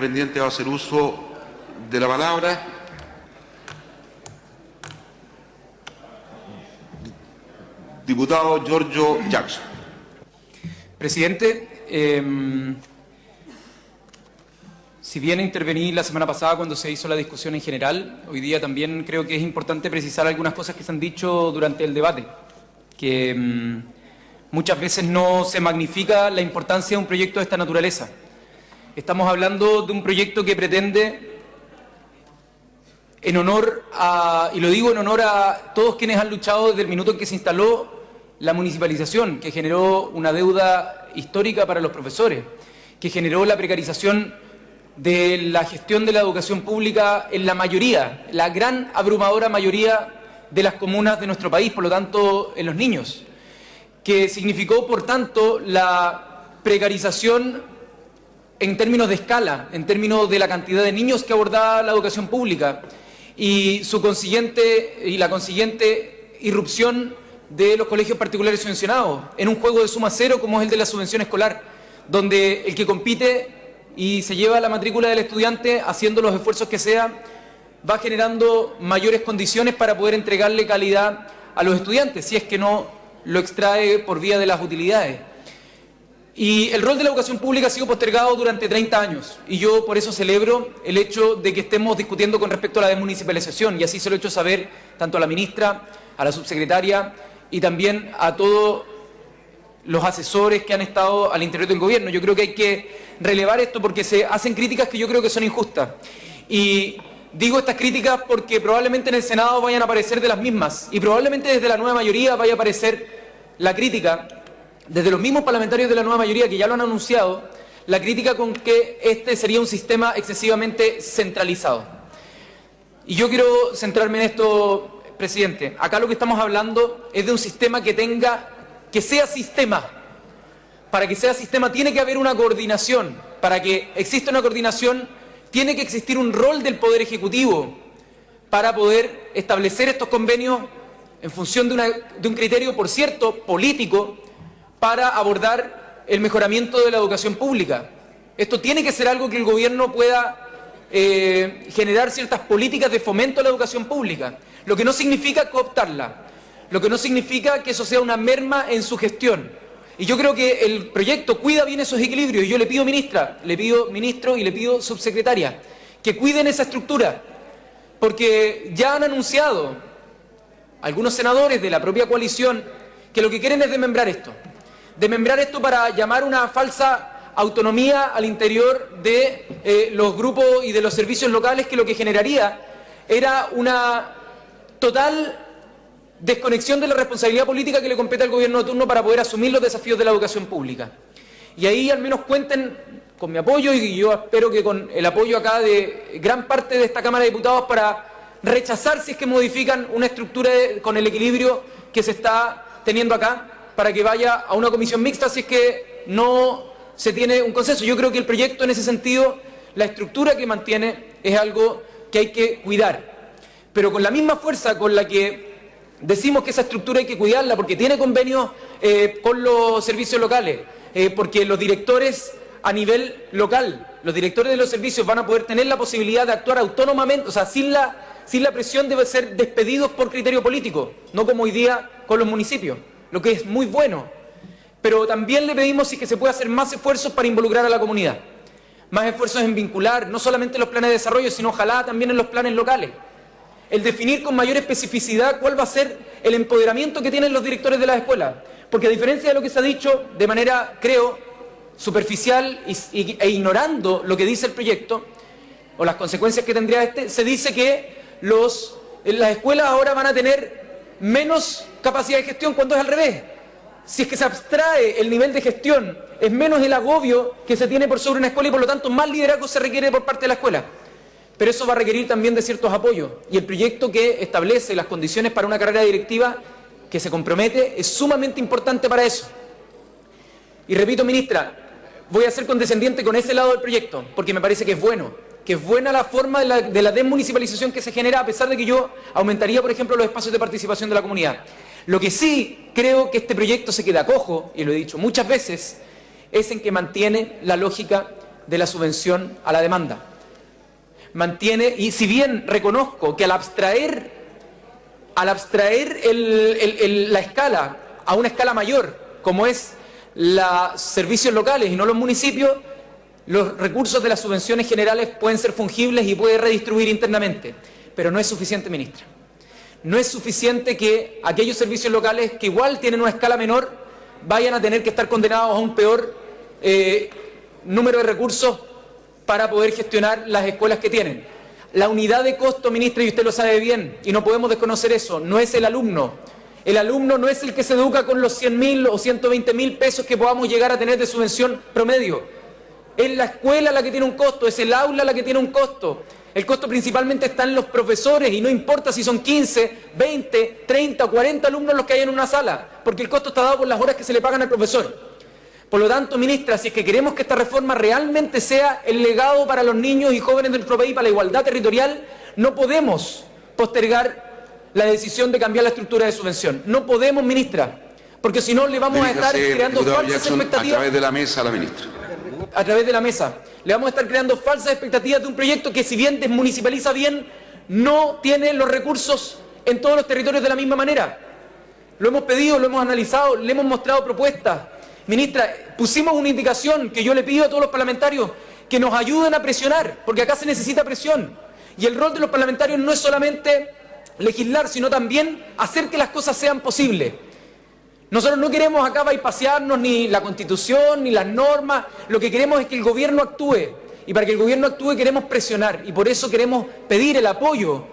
independiente va a hacer uso de la palabra. Diputado Giorgio Jackson. Presidente, si bien intervení la semana pasada cuando se hizo la discusión en general, hoy día también creo que es importante precisar algunas cosas que se han dicho durante el debate, que muchas veces no se magnifica la importancia de un proyecto de esta naturaleza. Estamos hablando de un proyecto que pretende, en honor a, y lo digo en honor a todos quienes han luchado desde el minuto en que se instaló la municipalización, que generó una deuda histórica para los profesores, que generó la precarización de la gestión de la educación pública en la mayoría, la gran abrumadora mayoría de las comunas de nuestro país, por lo tanto en los niños, que significó por tanto la precarización en términos de escala, en términos de la cantidad de niños que abordaba la educación pública y la consiguiente irrupción de los colegios particulares subvencionados en un juego de suma cero como es el de la subvención escolar, donde el que compite y se lleva la matrícula del estudiante haciendo los esfuerzos que sea, va generando mayores condiciones para poder entregarle calidad a los estudiantes, si es que no lo extrae por vía de las utilidades. Y el rol de la educación pública ha sido postergado durante 30 años, y yo por eso celebro el hecho de que estemos discutiendo con respecto a la desmunicipalización, y así se lo he hecho saber tanto a la ministra, a la subsecretaria y también a todos los asesores que han estado al interior del gobierno. Yo creo que hay que relevar esto porque se hacen críticas que yo creo que son injustas. Y digo estas críticas porque probablemente en el Senado vayan a aparecer de las mismas y probablemente desde la nueva mayoría vaya a aparecer la crítica, desde los mismos parlamentarios de la nueva mayoría que ya lo han anunciado, la crítica con que este sería un sistema excesivamente centralizado. Y yo quiero centrarme en esto, presidente. Acá lo que estamos hablando es de un sistema que sea sistema. Para que sea sistema tiene que haber una coordinación. Para que exista una coordinación tiene que existir un rol del Poder Ejecutivo para poder establecer estos convenios en función de un criterio, por cierto, político, para abordar el mejoramiento de la educación pública. Esto tiene que ser algo que el gobierno pueda generar ciertas políticas de fomento a la educación pública, lo que no significa cooptarla, lo que no significa que eso sea una merma en su gestión. Y yo creo que el proyecto cuida bien esos equilibrios, y yo le pido, ministra, le pido, ministro, y le pido, subsecretaria, que cuiden esa estructura, porque ya han anunciado algunos senadores de la propia coalición que lo que quieren es desmembrar esto para llamar una falsa autonomía al interior de los grupos y de los servicios locales, que lo que generaría era una total desconexión de la responsabilidad política que le compete al gobierno de turno para poder asumir los desafíos de la educación pública. Y ahí al menos cuenten con mi apoyo, y yo espero que con el apoyo acá de gran parte de esta Cámara de Diputados para rechazar si es que modifican una estructura con el equilibrio que se está teniendo acá, para que vaya a una comisión mixta si es que no se tiene un consenso. Yo creo que el proyecto en ese sentido, la estructura que mantiene es algo que hay que cuidar, pero con la misma fuerza con la que decimos que esa estructura hay que cuidarla, porque tiene convenios con los servicios locales, porque los directores a nivel local, los directores de los servicios van a poder tener la posibilidad de actuar autónomamente, o sea, sin la presión de ser despedidos por criterio político, no como hoy día con los municipios, lo que es muy bueno. Pero también le pedimos que se pueda hacer más esfuerzos para involucrar a la comunidad, más esfuerzos en vincular, no solamente los planes de desarrollo, sino ojalá también en los planes locales. El definir con mayor especificidad cuál va a ser el empoderamiento que tienen los directores de las escuelas. Porque a diferencia de lo que se ha dicho de manera, creo, superficial e ignorando lo que dice el proyecto, o las consecuencias que tendría se dice que las escuelas ahora van a tener menos capacidad de gestión, cuando es al revés. Si es que se abstrae el nivel de gestión, es menos el agobio que se tiene por sobre una escuela, y por lo tanto más liderazgo se requiere por parte de la escuela. Pero eso va a requerir también de ciertos apoyos, y el proyecto que establece las condiciones para una carrera directiva que se compromete es sumamente importante para eso. Y repito, ministra, voy a ser condescendiente con ese lado del proyecto, porque me parece que es bueno, que es buena la forma de la desmunicipalización que se genera, a pesar de que yo aumentaría, por ejemplo, los espacios de participación de la comunidad. Lo que sí creo que este proyecto se queda cojo, y lo he dicho muchas veces, es en que mantiene la lógica de la subvención a la demanda. Mantiene, y si bien reconozco que al abstraer la escala a una escala mayor, como es los servicios locales y no los municipios, los recursos de las subvenciones generales pueden ser fungibles y puede redistribuir internamente. Pero no es suficiente, ministra. No es suficiente que aquellos servicios locales que igual tienen una escala menor vayan a tener que estar condenados a un peor número de recursos para poder gestionar las escuelas que tienen. La unidad de costo, ministra, y usted lo sabe bien, y no podemos desconocer eso, no es el alumno. El alumno no es el que se educa con los 100.000 o 120.000 pesos que podamos llegar a tener de subvención promedio. Es la escuela la que tiene un costo, es el aula la que tiene un costo. El costo principalmente está en los profesores y no importa si son 15, 20, 30 o 40 alumnos los que hay en una sala, porque el costo está dado por las horas que se le pagan al profesor. Por lo tanto, ministra, si es que queremos que esta reforma realmente sea el legado para los niños y jóvenes de nuestro país, para la igualdad territorial, no podemos postergar la decisión de cambiar la estructura de subvención. No podemos, ministra, porque si no le vamos a estar creando falsas expectativas. A través de la mesa a la ministra. A través de la mesa. Le vamos a estar creando falsas expectativas de un proyecto que, si bien desmunicipaliza bien, no tiene los recursos en todos los territorios de la misma manera. Lo hemos pedido, lo hemos analizado, le hemos mostrado propuestas. Ministra, pusimos una indicación que yo le pido a todos los parlamentarios que nos ayuden a presionar, porque acá se necesita presión. Y el rol de los parlamentarios no es solamente legislar, sino también hacer que las cosas sean posibles. Nosotros no queremos acá bypasearnos ni la Constitución, ni las normas. Lo que queremos es que el gobierno actúe. Y para que el gobierno actúe queremos presionar. Y por eso queremos pedir el apoyo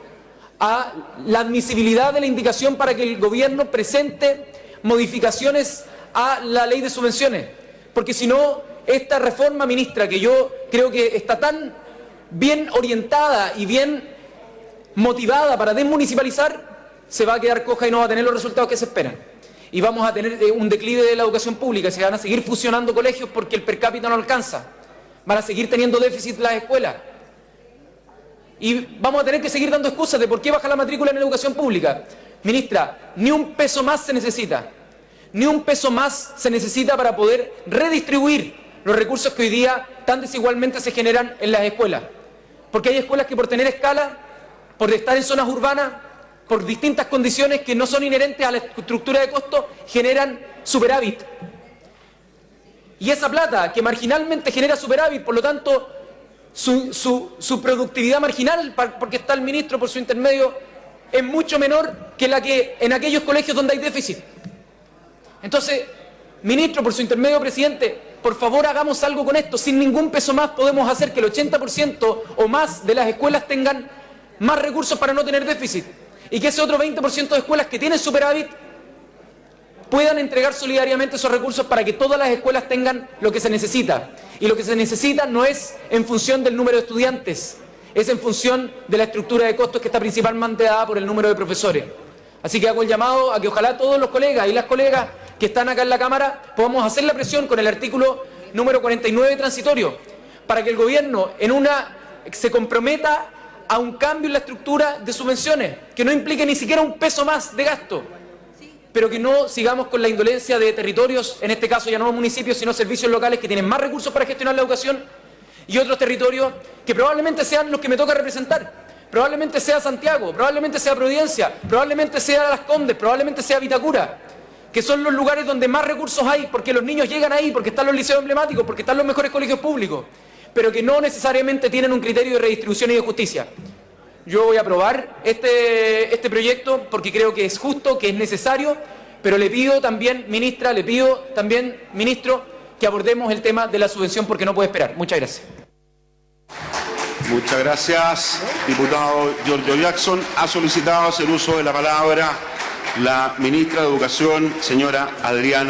a la admisibilidad de la indicación para que el gobierno presente modificaciones a la ley de subvenciones. Porque si no, esta reforma, ministra, que yo creo que está tan bien orientada y bien motivada para desmunicipalizar, se va a quedar coja y no va a tener los resultados que se esperan. Y vamos a tener un declive de la educación pública, se van a seguir fusionando colegios porque el per cápita no alcanza. Van a seguir teniendo déficit las escuelas. Y vamos a tener que seguir dando excusas de por qué baja la matrícula en educación pública. Ministra, ni un peso más se necesita. Ni un peso más se necesita para poder redistribuir los recursos que hoy día tan desigualmente se generan en las escuelas. Porque hay escuelas que por tener escala, por estar en zonas urbanas, por distintas condiciones que no son inherentes a la estructura de costo, generan superávit. Y esa plata que marginalmente genera superávit, por lo tanto, su productividad marginal, porque está el ministro por su intermedio, es mucho menor que la que en aquellos colegios donde hay déficit. Entonces, ministro, por su intermedio, presidente, por favor hagamos algo con esto. Sin ningún peso más podemos hacer que el 80% o más de las escuelas tengan más recursos para no tener déficit. Y que ese otro 20% de escuelas que tienen superávit puedan entregar solidariamente esos recursos para que todas las escuelas tengan lo que se necesita. Y lo que se necesita no es en función del número de estudiantes, es en función de la estructura de costos que está principalmente dada por el número de profesores. Así que hago el llamado a que ojalá todos los colegas y las colegas que están acá en la Cámara podamos hacer la presión con el artículo número 49 transitorio, para que el gobierno se comprometa a un cambio en la estructura de subvenciones, que no implique ni siquiera un peso más de gasto, pero que no sigamos con la indolencia de territorios, en este caso ya no municipios, sino servicios locales que tienen más recursos para gestionar la educación, y otros territorios que probablemente sean los que me toca representar. Probablemente sea Santiago, probablemente sea Providencia, probablemente sea Las Condes, probablemente sea Vitacura, que son los lugares donde más recursos hay, porque los niños llegan ahí, porque están los liceos emblemáticos, porque están los mejores colegios públicos, pero que no necesariamente tienen un criterio de redistribución y de justicia. Yo voy a aprobar este proyecto porque creo que es justo, que es necesario, pero le pido también, ministra, le pido también, ministro, que abordemos el tema de la subvención porque no puede esperar. Muchas gracias. Muchas gracias, diputado Giorgio Jackson. Ha solicitado hacer uso de la palabra la ministra de Educación, señora Adriana